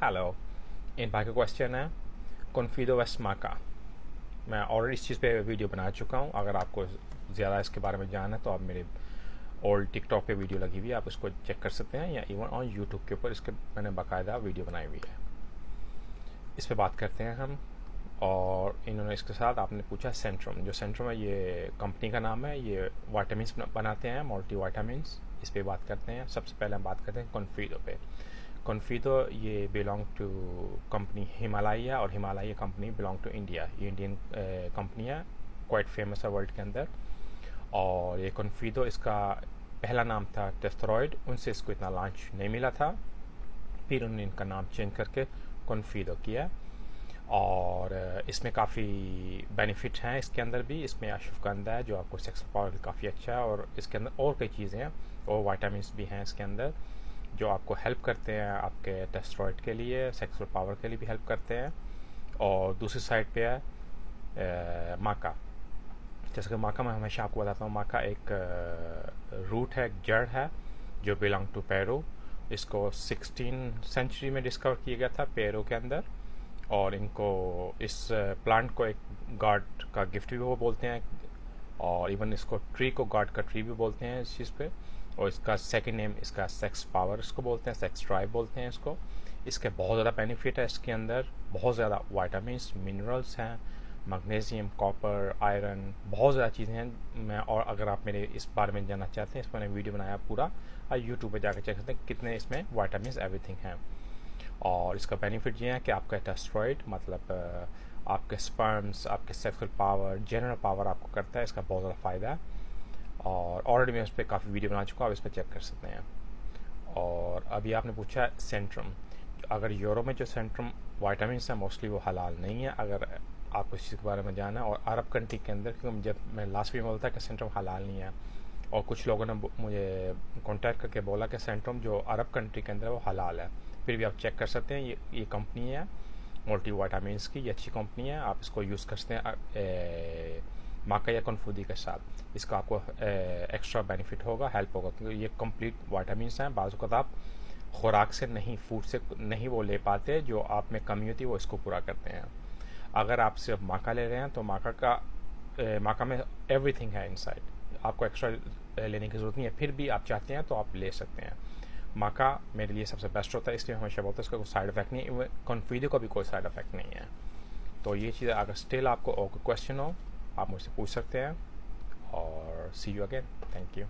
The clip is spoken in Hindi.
हेलो। इन भाई का क्वेश्चन है कॉन्फिडो वेस्ट माका। मैं ऑलरेडी इस चीज़ पे वीडियो बना चुका हूँ। अगर आपको ज़्यादा इसके बारे में जानना है तो आप मेरे ओल्ड टिकटॉक पे वीडियो लगी हुई है, आप उसको चेक कर सकते हैं, या इवन ऑन यूट्यूब के ऊपर इसके मैंने बाकायदा वीडियो बनाई हुई है। इस पे बात करते हैं हम। और इन्होंने इसके साथ आपने पूछा सेंट्रम। जो सेंट्रम है ये कंपनी का नाम है, ये वाइटामिन बनाते हैं, मल्टी वाइटामिन्स। इस पे बात करते हैं। सबसे पहले हम बात करते हैं कॉन्फिडो पे। कॉन्फिडो ये बिलोंग टू कंपनी हिमालय, और Himalaya company belong to India. ये इंडियन कंपनी है, क्वाइट फेमस है वर्ल्ड के अंदर। और ये कॉन्फिडो, इसका पहला नाम था टेस्टरॉयड, उनसे इसको इतना लॉन्च नहीं मिला था, फिर उन्होंने इनका नाम चेंज करके कॉन्फिडो किया। और इसमें काफ़ी बेनिफिट हैं इसके अंदर भी। इसमें अश्वगंधा है जो आपको सेक्स पावर काफ़ी अच्छा है, और इसके अंदर और कई चीज़ें हैं और वाइटामिन भी हैं इसके अंदर जो आपको हेल्प करते हैं, आपके टेस्टरॉयड के लिए, सेक्सुअल पावर के लिए भी हेल्प करते हैं। और दूसरी साइड पे है माका। जैसे कि माका, मैं हमेशा आपको बताता हूँ, माका एक रूट है, एक जड़ है जो बिलोंग टू पेरू। इसको 16 सेंचुरी में डिस्कवर किया गया था पेरू के अंदर। और इनको, इस प्लांट को एक गॉड का गिफ्ट भी वो बोलते हैं, और इवन इसको ट्री को गॉड का ट्री भी बोलते हैं इस चीज़ पे। और इसका सेकंड नेम, इसका सेक्स पावर इसको बोलते हैं, सेक्स ड्राइव बोलते हैं इसको। इसके बहुत ज़्यादा बेनिफिट है इसके अंदर, बहुत ज़्यादा वाइटामिन्स, मिनरल्स हैं, मैग्नीशियम, कॉपर, आयरन, बहुत ज़्यादा चीज़ें हैं। मैं, और अगर आप मेरे इस बारे में जानना चाहते हैं, इस पर मैंने वीडियो बनाया पूरा, और यूट्यूब पर जाकर चेक सकते हैं कितने इसमें वाइटामिन्स एवरीथिंग हैं। और इसका बेनिफिट ये है कि आपका टेस्टरॉयड, मतलब आपके स्पर्म्स, आपके सेक्सुअल पावर, जनरल पावर आपको करता है। इसका बहुत ज़्यादा फ़ायदा है, और ऑलरेडी मैं उस पर काफ़ी वीडियो बना चुका हूँ, आप इस पर चेक कर सकते हैं। और अभी आपने पूछा सेंट्रम। अगर यूरोप में जो सेंट्रम वाइटामिन है मोस्टली वो हलाल नहीं है, अगर आपको इस चीज़ के बारे में जानना है। और अरब कंट्री के अंदर, क्योंकि जब मैं लास्ट वीडियो में बोलता कि सेंट्रम हलाल नहीं है, और कुछ लोगों ने मुझे कॉन्टैक्ट करके बोला कि सेंट्रम जो अरब कंट्री के अंदर है वो हलाल है। फिर भी आप चेक कर सकते हैं, ये कंपनी है मल्टी वाइटामिन्स की, ये अच्छी कंपनी है, आप इसको यूज़ कर सकते हैं माका या कॉन्फिडो के साथ। इसका आपको एक्स्ट्रा बेनिफिट होगा, हेल्प होगा, क्योंकि ये कंप्लीट वाइटामिन्स हैं। बाज़ वक़्त आप खुराक से नहीं, फूड से नहीं वो ले पाते, जो आप में कमी होती है वो इसको पूरा करते हैं। अगर आप सिर्फ माका ले रहे हैं तो माका में एवरीथिंग है इनसाइड, आपको एक्स्ट्रा लेने की ज़रूरत नहीं है। फिर भी आप चाहते हैं तो आप ले सकते हैं। माका मेरे लिए सबसे बेस्ट होता है, इसलिए हमेशा बोलता है इसका कोई साइड इफेक्ट नहीं है, कॉन्फिडो का भी कोई साइड इफेक्ट नहीं है। तो ये चीज़, अगर स्टिल आपको और कोई क्वेश्चन हो आप मुझसे पूछ सकते हैं। और सी यू अगेन, थैंक यू।